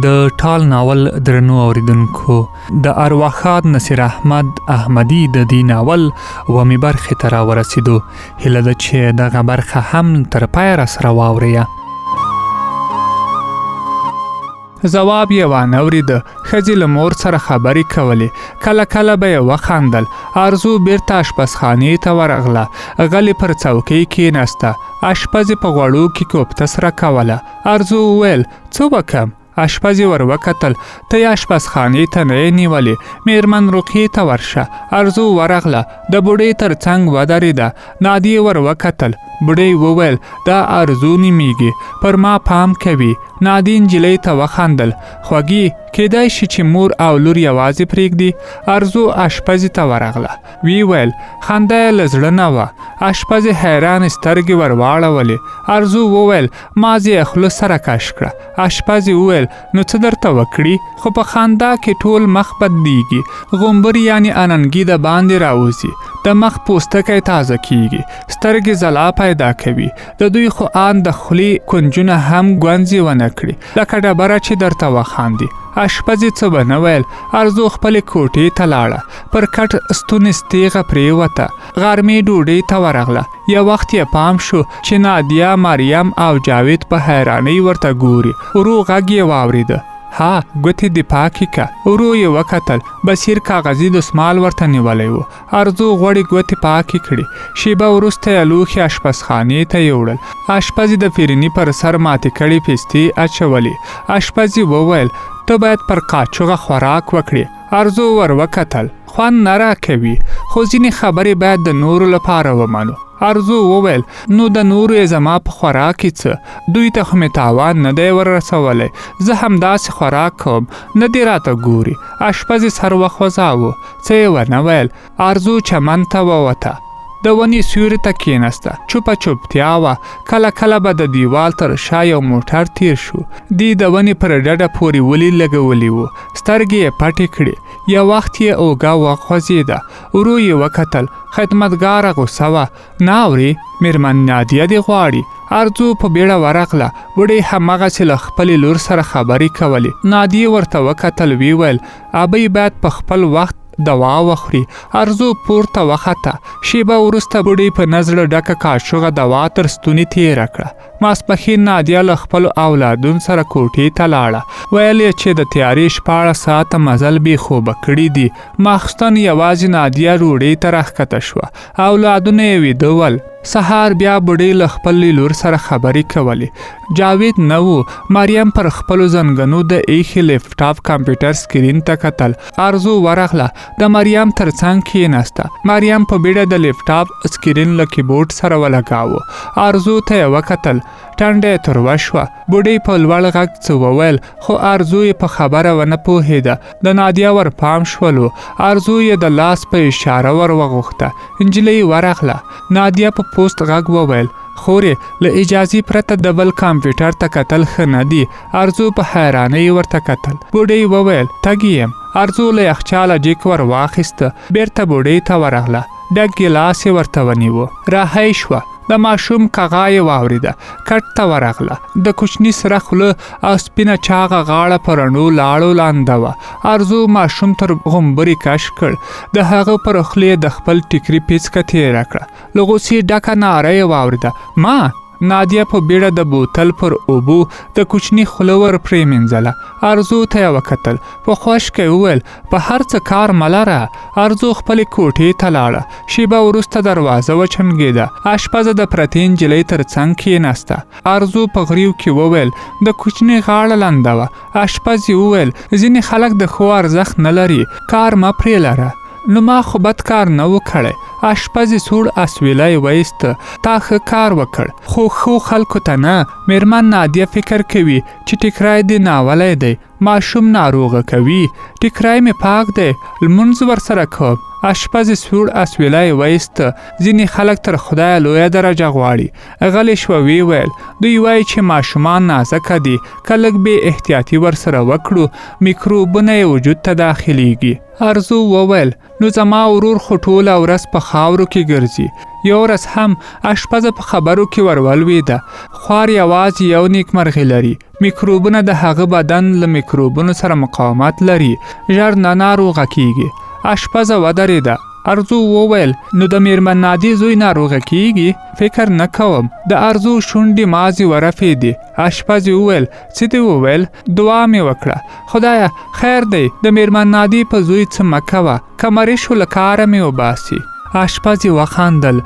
د ټال ناول درنو اوریدونکو د ارواښاد نصیراحمد احمدي د دې ناول ومې برخې ته راورسېدو. هیله ده چې دغه برخه هم تر پایه راسره واورئ. ځواب یې وانه ښځې له مور سره خبرې کولې. کله کله به یې وخندل. ارزو بیرته اشپزخانې ته ورغله. غلې پر څوکۍ کېناسته. اشپزې په غوړو کې کوفته سره کوله. ارزو وویل څه وکم؟ اشپزې ور وکتل. ته یې اشپزخانې ته نه یې نیولې، میرمن رقیې ته ورشه. ارزو ورغله، د بوډۍ تر څنګ ودرېده. نادیې ور وکتل. بوډۍ وویل دا ارزو نومیږي، پر ما پام کوي. نادی نجلۍ ته وخندل. خوږې کېدای شي چې مور او لور یوازې پرېږدي. ارزو اشپزې ته ورغله. وی ویل خندا یې له زړه نه وه. اشپزې حیرانې سترګې ور واړولې. ارزو وویل مازې یې خوله سره کش کړه. اشپزې وویل نو څه درته وکړي؟ خو په خندا کې ټول مخ بدلیږي. غومبر یعنی اننګي د باندې راوځي. د مخ پوستکی تازه کیږي. سترګې ځلا پیدا کوي. د دوی خو آن د خولې کنجونه هم ګونځې ونه کړي، لکه ډبره چې درته وخاندي. اشپزې څه به نه ویل. ارزو خپلې کوټې ته لاړه. پر کټ ستونې ستیغه پرېوته. غرمې ډوډۍ ته ورغله. یو وخت یې پام شو چې نادیه، مریم او جاوید په حیرانۍ ورته ګوري. ورو غږ یې واورېده. ها ګوتې دې پاکې که. ورو یې وکتل. بصیر کاغذي دسمال ورته نیولی و. ارزو غوړې ګوتې پاکې کړې. شیبه وروسته یې لوښي اشپزخانې ته یوړل. اشپزې د فرني پر سر ماتې کړې پستې اچولې. اشپزې وویل ته باید پر قاچوغه خوراک وکړې. ارزو ور وکتل. خوند نه راکوي، خو ځینې خبرې باید د نورو لپاره ومنو. ارزو وویل نو د نورو یې زما په خوراک کې څه؟ دوی ته خو مې تاوان نه دی ور رسولی. زه همداسې خوراک کوم، نه دې راته ګوري. اشپزې سر وخوځاوه. څه یې ونه ویل. ارزو چمن ته ووته. د ونې سیوري ته کېناسته. چوپه چوپتیا وه. کله کله به د دیوال تر شا یو موټر تیر شو. دی د ونې پر ډډه پورې ولي لګولی و. سترګې یې پټې کړې. یو وخت یې اوږه وخوځېده. ورو یې وکتل. خدمتګاره غوسه وه. نه اورې میرمن نادیه دې غواړي. ارزو په بیړه ورغله. بوډۍ هماغسې له خپلې لور سره خبرې کولې. نادیې ورته وکتل. وی ویل ابۍ باید په خپل وخت دوا وخوري. ارزو پورته وخته. شیبه وروسته بوډۍ په نزړه ډکه کاشوغه دوا تر ستوني تېره کړه. ماسپښین نادیه له خپلو اولادونو سره کوټې ته لاړه. ویل یې چې د تیارې 14 ساعته مزل بې خوبه کړي دي. ماخستن یوازې نادیه روډۍ ته راښکته شوه. اولادونه یې ویده ول. سهار بیا بوډۍ له خپلې لور سره خبرې کولې. جاوید نه و. مریم پر خپلو زنګنو د ایښې لیپټاپ کمپیوټر سکرین ته کتل. ارزو ورغله. د مریم تر څنګ کېناسته. مریم په بیړه د لیپټاپ سکرین له کیبورډ سره ولګاوه. ارزو ته یې وکتل. ټنډه یې تروه شوه. بوډۍ په لوړ غږ څه وویل، خو ارزو یې په خبره ونه پوهېده. د نادیه ور پام شولو. ارزو یې د لاس په اشاره ور وغوښته. نجلۍ ورغله. نادیه په پوست غږ وویل خورې له اجازې پرته د بل کمپیوټر ته کتل ښه نه دي. ارزو په حیرانۍ ورته کتل. بوډۍ وویل تږې یم. ارزو له یخچاله جیک ور واخیسته. بیرته بوډۍ ته ورغله. ډک ګیلاس یې ورته ونیوه. راهی شوه. د ماشوم کغا یې واورېده. کټ ته ورغله. د کوچني سره خوله او سپینه چاغه غاړه په رڼو لاړو لانده وه. ارزو ماشوم تر غومبرې کش کړ. د هغه پر خولې د خپل ټیکري پیڅکه تېره کړه. له غوسې ډکه ناره یې واورېده ما. نادیه په بیړه د بوتل پر اوبو د کوچني خوله ور پرېمینځله. ارزو ته یې وکتل. په خوشکې وویل په هر څه کار مه لره. ارزو خپلې کوټې ته لاړه. شیبه وروسته دروازه وچنګېده. اشپزه د پرتې نجلۍ تر څنګ کېناسته. ارزو په غریو کې وویل د کوچني غاړه لنده وه. اشپزې وویل ځینې خلک د ښو ارزښت نه لري، کار مه پرې لره. نو ما خو بد کار نه و کړی. اشپزې سوړ اسویلی وایسته. تا ښه کار وکړ، خو ښو خلکو ته نه. میرمن نادیه فکر کوي چې ټیکری دې ناولی دی. ماشوم ناروغه کوي. ټیکری مې پاک دی. لمونځ ورسره کوم. اشپزې سوړ اسویلی وایسته. ځینې خلک تر خدایه لویه درجه غواړي. غلی شوه. وی ویل دوی وایي چې ماشومان نازکه دي، که لږ بې احتیاطي ورسره وکړو میکروبونه یې وجود ته داخلیږي. ارزو وویل نو زما ورور خو ټوله ورځ په خاورو کې ګرځي. یو ورځ هم اشپزه په خبرو کې ورولوېده. خوار یوازې یو نیکمرغي لري. میکروبونه د هغه بدن له میکروبونو سره مقاومت لري، ژر نه ناروغه کیږي. اشپزه ودرېده. ارزو وویل نو د میرمن نادي زوی ناروغه کیږي؟ فکر نه کوم. د ارزو شونډې مازې ورپېدې. اشپز وویل څه دې وویل؟ دعا مې وکړه. خدایا خیر دی، د میرمن نادي په زوی څه مه کوه، که مریض شو له کاره مې وباسي. اشپز وخندل.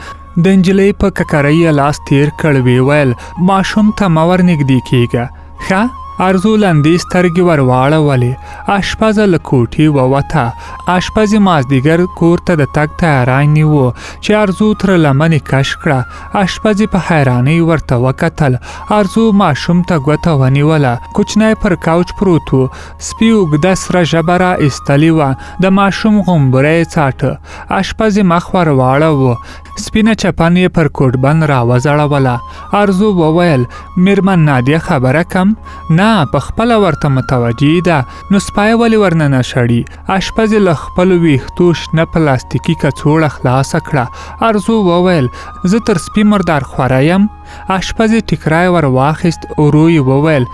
د نجلۍ په ککرۍ لاس تیر کړ. وی ویل ماشوم ته مه ورنږدې کیږه. ښه؟ ارزو لندې سترګې ورواړولې. اشپزه له کوټې ووته. اشپزې مازدیګر کور ته د تګ تیاری نیوه چې ارزو تر لمنې کش کړه. اشپزې په حیرانۍ ورته وکتل. ارزو ماشوم ته ګوته ونیوله. کوچنی پر کوچ پروت و. سپي اوږده سره ژبه را ایستلې وه. د ماشوم غومبره یې څاټه. اشپزې مخ ورواړوه. سپینه چپن یې پر کوټبند را وځړوله. ارزو وویل میرمن نادیه خبره کم؟ نه په خپله ورته متوجه ده. نو سپی ولې ورننه شړي؟ اشپزې له خپلو ویښتو شنه پلاستیکي کڅوړه خلاصه کړه. ارزو وویل زه تر سپي مردار خوره یم؟ اشپزې ټیکری ور واخیست. ورو یې وویل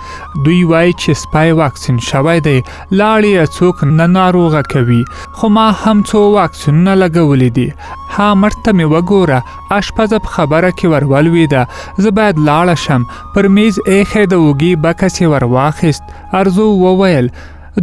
دوی وایي چې سپی واکسین شوی دی، لاړې یې څوک نه ناروغه کوي، خو ما هم څو واکسینونه لګولي دي. ها مړ ته مې وګوره. اشپزه په خبره کې ور ولوېده. زه باید لاړه شم. پر میز ایښی د اوږې بکس یې ور واخیست. ارزو وویل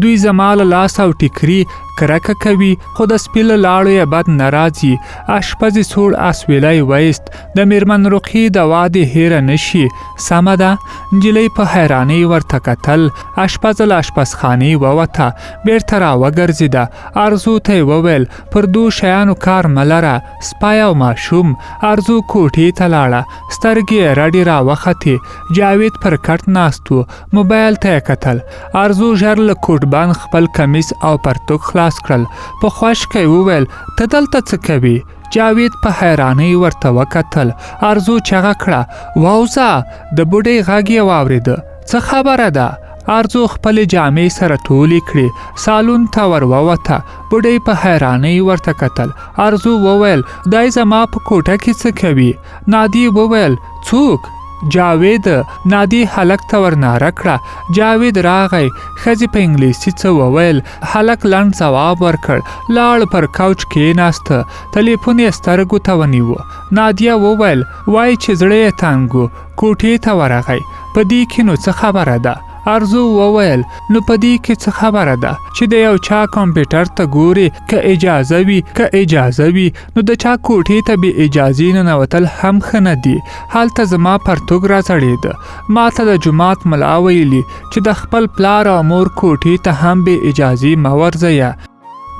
دوی زما له لاس او ټیکري کرکه کوي، خو د سپي له لاړو یې بد نه راځي. اشپزې سوړ اسویلی وایست. د میرمن رقیې دوا دې هیره نشي، سمه ده؟ نجلۍ په حیرانۍ ورته کتل. اشپزه له اشپزخانې ووته. بیرته را وګرځېده. ارزو ته یې وویل پر دو شیانو کار مه لره، سپی او ماشوم. ارزو کوټې ته لاړه. سترګې یې رډې را وختې. جاوید پر کټ ناست و. موبایل ته یې کتل. ارزو ژر له کوټبند خپل کمیس او پرتوګ خلاص کړل. په خوشکۍ وویل ته دلته څه کوي؟ جاوید په حیرانۍ ورته وکتل. ارزو چغه کړه واوځه. د بوډۍ غږ یې واورېده. څه خبره ده؟ ارزو خپلې جامې سره ټولې کړې. سالون ته ور ووته. بوډۍ په حیرانۍ ورته کتل. ارزو وویل دای زما په کوټه کې څه کوي؟ نادي وویل څوک؟ جاوید. نادي هلک ته ورناره کړه. جاوید راغی. ښځې په انګلیسي څه وویل. هلک لنډ ځواب ورکړ. لاړ پر کوچ کېناسته. تلیفون یې سترګو ته ونیوه. نادیه وویل وایي چې زړه یې تنګ و. کوټې ته ورغی. په دې کې نو څه خبره ده؟ ارزو وویل نو په دې کې څه خبره ده چې د یو چا کمپیوټر ته ګوري؟ که اجازه وي نو د چا کوټې ته بې اجازې ننوتل هم ښه نه دي. هلته زما پرتوګ را ځړېده. ما ته د جومات ملا ویلي چې د خپل پلار او مور کوټې ته هم بې اجازې مه ورځئ.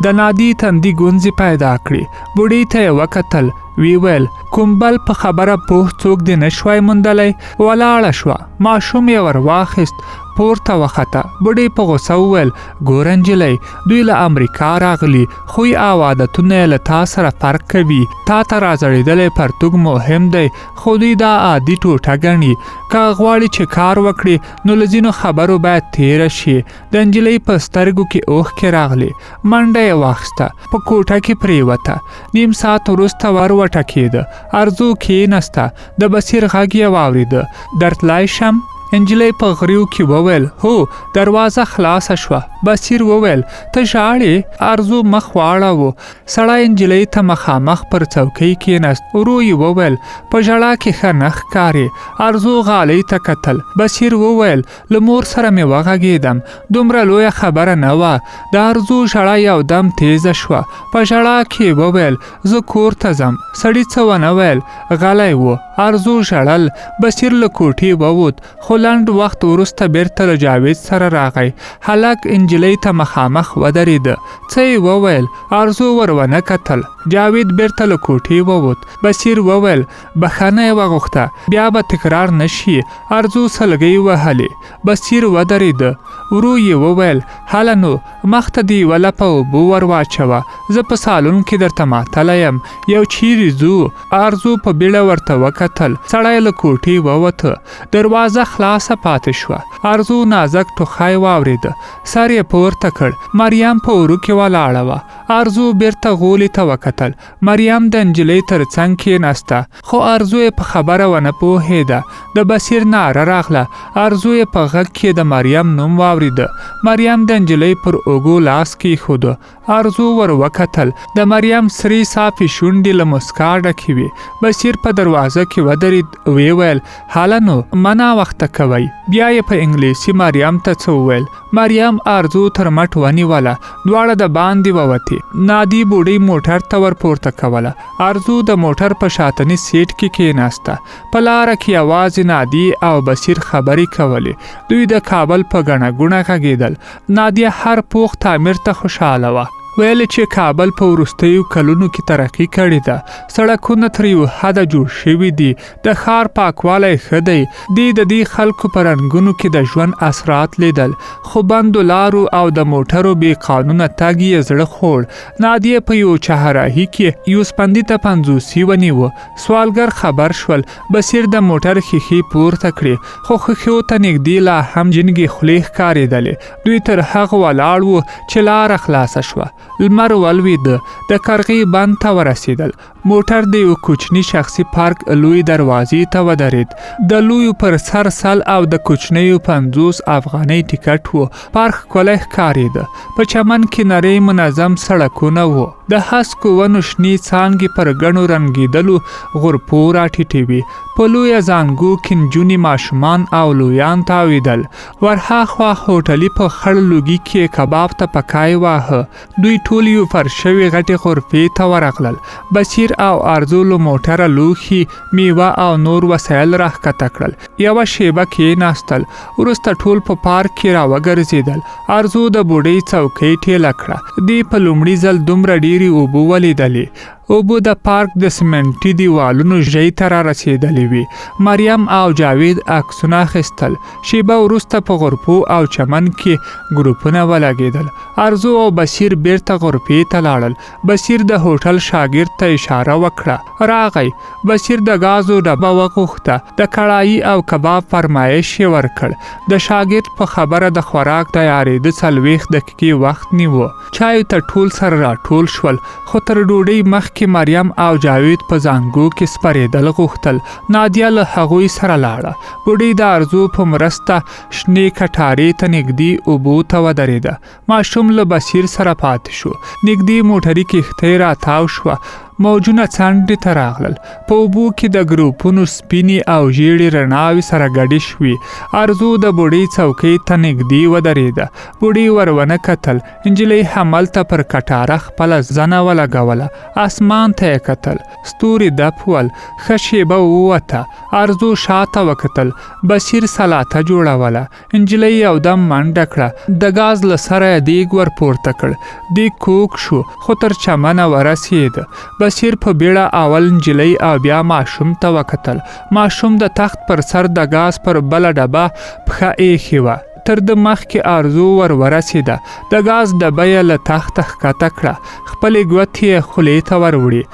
د نادي تندي ګونځې پیدا کړې. بوډۍ ته یې وکتل. وی ویل کوم بل په خبره پوه څوک دې نشوای موندلی؟ ولاړه شوه. ماشوم یې ور واخیست. پورته وخته. بوډۍ په غوسه وویل ګوره نجلۍ، دوی له امریکا راغلي، خوی او عادتونه یې له تا سره فرق کوي. تا ته راځړېدلی پرتوګ مهم دی، خو دوی دا عادي ټوټه ګڼي. که غواړي چې کار وکړي نو له ځینو خبرو باید تیره شي. د نجلۍ په سترګو کې اوښکې راغلې. منډه یې واخیسته. په کوټه کې پرېوته. نیم ساعت وروسته ور وټکېده. ارزو کېناسته. د بصیر غږ یې واورېده. درتلی شم؟ نجلۍ په غریو کې وویل هو. دروازه خلاصه شوه. بصیر وویل ته ژاړې؟ ارزو مخ واړاوه. سړی نجلۍ ته مخامخ پر څوکۍ کېناست. ورو یې وویل په ژړا کې ښه نه ښکارې. ارزو غالۍ ته کتل. بصیر وویل له مور سره مې وغږېدم. دومره لویه خبره نه وه. د ارزو ژړا یو دم تیزه شوه. په ژړا کې وویل زه کور ته ځم. سړي څه ونه ویل. غلی و. ارزو ژړل. بصیر له کوټې ووت. خو لنډ وخت وروسته بیرته له جاوید سره راغی. هلک نجلۍ ته مخامخ ودرېده. څه یې وویل؟ ارزو ور ونه کتل. جاوید بیرته له کوټې ووت. بصیر وویل بخښنه یې وغوښته، بیا به تکرار نشي. ارزو سلګۍ وهلې. بصیر ودرېده. ورو یې وویل هله نو مخ ته دې یوه لپه اوبه ور واچوه. زه په سالون کې درته معطله یم. یو چیرې ځو؟ ارزو په بیړه ورته وکتل. وکتل. سړی له کوټې ووته. دروازه خلاصه پاتې شوه. ارزو نازک ټوخی واورېده. سر یې پورته کړ. مریم په ورو کې ولاړه وه. ارزو بیرته غولي ته وکتل. مریم د نجلۍ تر څنګ کېناسته، خو ارزو یې په خبره ونه پوهېده. د بصیر ناره راغله. ارزو یې په غږ کې د مریم نوم واورېده. مریم د نجلۍ پر اوږو لاس کېښوده. ارزو ور وکتل. د مریم سرې صافې شونډې له مسکا ډکې وې. بصیر په دروازه کې ودرېد. ویې ویل هله نو مه ناوخته کوئ. بیا یې په انګلیسي مریم ته څه وویل. مریم ارزو تر مټ ونیوله. دواړه د باندې ووتې. نادي بوډۍ موټر ته ور پورته کوله. ارزو د موټر په شاتني سیټ کې کېناسته. په لاره کې یوازې نادي او بصیر خبرې کولې. دوی د کابل په ګڼه ګوڼه غږېدل. نادیه هر پوخ تعمیر ته خوشحاله وه. ویل چې کابل په وروستیو کلونو کې ترقي کړې ده. سړکونه تر یو حده جوړ شوي دي. د ښار پاکوالی ښه دی. د دې خلکو په رنګونو کې د ژوند اثرات لیدل، خو بندو لارو او د موټرو بې قانونه تګ یې زړه خوړ. نادیه په یو چهارراهي کې یو سپندي ته 50 ونیوه. سوالګر خبر شول. بصیر د موټر ښیښې پورته کړې، خو ښیښو ته نږدې لا هم جنګې خولې ښکارېدلې. دوی تر هغه ولاړ وو چې لاره خلاصه شوه. لمر ولوېده. د کرغې بند ته ورسېدل. موټر د یو کوچني شخصي پارک لوی دروازې ته ودرېد. د لویو پر سر سل او د کوچنیو 50 افغانۍ ټیکټ و. پارک ښکلی ښکارېده. په چمن کې نری منظم سړکونه وو. د هسکو ونو شنې څانګې پر ګڼو رنګېدلو غرپو راټیټې وې. په لویه زانګو کې نجونې، ماشومان او لویان تاوېدل. ورهاخوا هوټلي په خړ لوګي کې کباب ته پکای واهه. دوی ټول یو فرشوي غټې غرفې ته ورغلل. بصیر او ارزو له موټره لوښي، میوه او نور وسایل راښکته کړل. یوه شیبه کېناستل. وروسته ټول په پارک کې راوګرځېدل. ارزو د بوډۍ څوکۍ ټیله کړه. دې په لومړي ځل دومره ډېرې اوبه ولیدلې. اوبه د پارک د سمنټي دیوالونو ژۍ ته را رسېدلې وې. مریم او جاوید عکسونه اخیستل. شیبه وروسته په غرفو او چمن کې ګروپونه ولګېدل. ارزو او بصیر بیرته غرفې ته لاړل. بصیر د هوټل شاګرد ته اشاره وکړه. راغی. بصیر د غازو ډبه وغوښته. د کړایي او کباب فرمایش یې ورکړ. د شاګرد په خبره د خوراک تیارېده 40 دقیقې وخت نیوه. چایو ته ټول سره راټول شول، خو تر ډوډۍ مخکې مریم او جاوید په زانګو کې سپرېدل غوښتل. نادیه له هغوی سره لاړه. بوډۍ د ارزو په مرسته شنې کټارې ته نږدې اوبو ته ودرېده. ماشوم له بصیر سره پاتې شو. نږدې موټري کښتۍ راتاو شوه. موجونه څنډې ته راغلل. په اوبو کې د ګروپونو سپینې او ژیړې رڼاوې سره ګډې شوې. ارزو د بوډۍ څوکۍ ته نږدې ودرېده. بوډۍ ور ونه کتل. نجلۍ همالته پر کټاره خپله زنه ولګوله. اسمان ته یې کتل. ستوري دپ ول. ښه شیبه ووته. ارزو شاته وکتل. بصیر سلاته جوړوله. نجلۍ یودم منډه کړه. د ګاز له سره یې دیګ ور پورته کړ. دیګ کوږ شو، خو تر چمنه ورسېد. بصیر په بیړه اول نجلۍ او بیا ماشوم ته وکتل. ماشوم د تخت پر سر د ګاز پر بله ډبه پښه ایښې وه. تر د مخکې ارزو ور ورسېده. د ګاز ډبه یې له تخته ښکته کړه. خپلې ګوتې یې خولې ته ور وړې.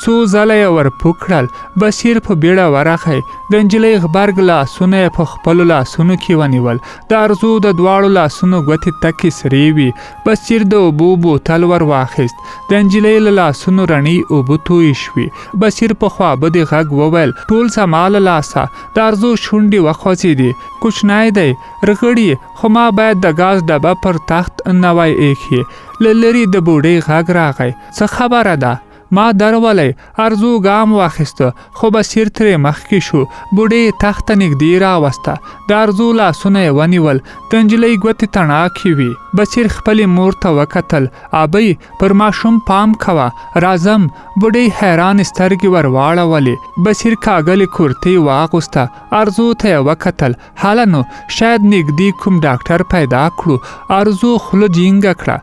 څو ځله یې ور پوک کړل. بصیر په بیړه ورغی. د نجلۍ غبرګ لاسونه یې په خپلو لاسونو کې ونیول. د ارزو د دواړو لاسونو ګوتې تکې سرې وي. بصیر د اوبو بوتل ور واخیست. د نجلۍ له لاسونو رڼې اوبه تویې شوې. بصیر په خوابدي غږ وویل ټول زما له لاسه. د ارزو شونډې وخوځېدې. کوچنی دی، رغړي، خو ما باید د ګاز ډبه پر تخت نه وای ایښې. له لرې د بوډۍ غږ راغی. څه خبره ده؟ ما درولې. ارزو ګام واخیسته، خو بصیر ترې مخکې شو. بوډۍ تخت ته نږدې راوسته. د ارزو لاسونه یې ونیول. د نجلۍ ګوتې تڼاکې وي. بصیر خپلې مور ته وکتل. ابۍ، پر ماشوم پام کوه. راځم. بوډۍ حیران سترګې ور واړولې. بصیر کاږلې کورتۍ واغوسته. ارزو ته یې وکتل. هله نو، شاید نږدې کوم ډاکټر پیدا کړو. ارزو خوله جینګه کړه.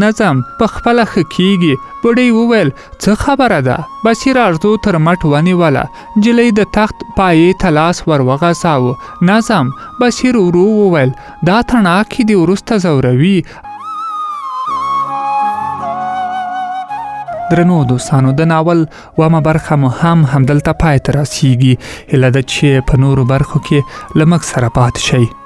نه ځم، په خپله ښه کېږي. بوډۍ وویل څه خبره ده؟ بصیر ارزو تر مټ ونیوله. نجلۍ د تخت پایې ته لاس ور وغځاوه. نه ځم. بصیر ورو وویل دا تڼاکې دې وروسته ځوروي. درنو دوستانو د ناول وامه برخه مو همدلته پای ته رسیږي. هیله ده چې په نورو برخو کې له موږ سره پاتې شئ.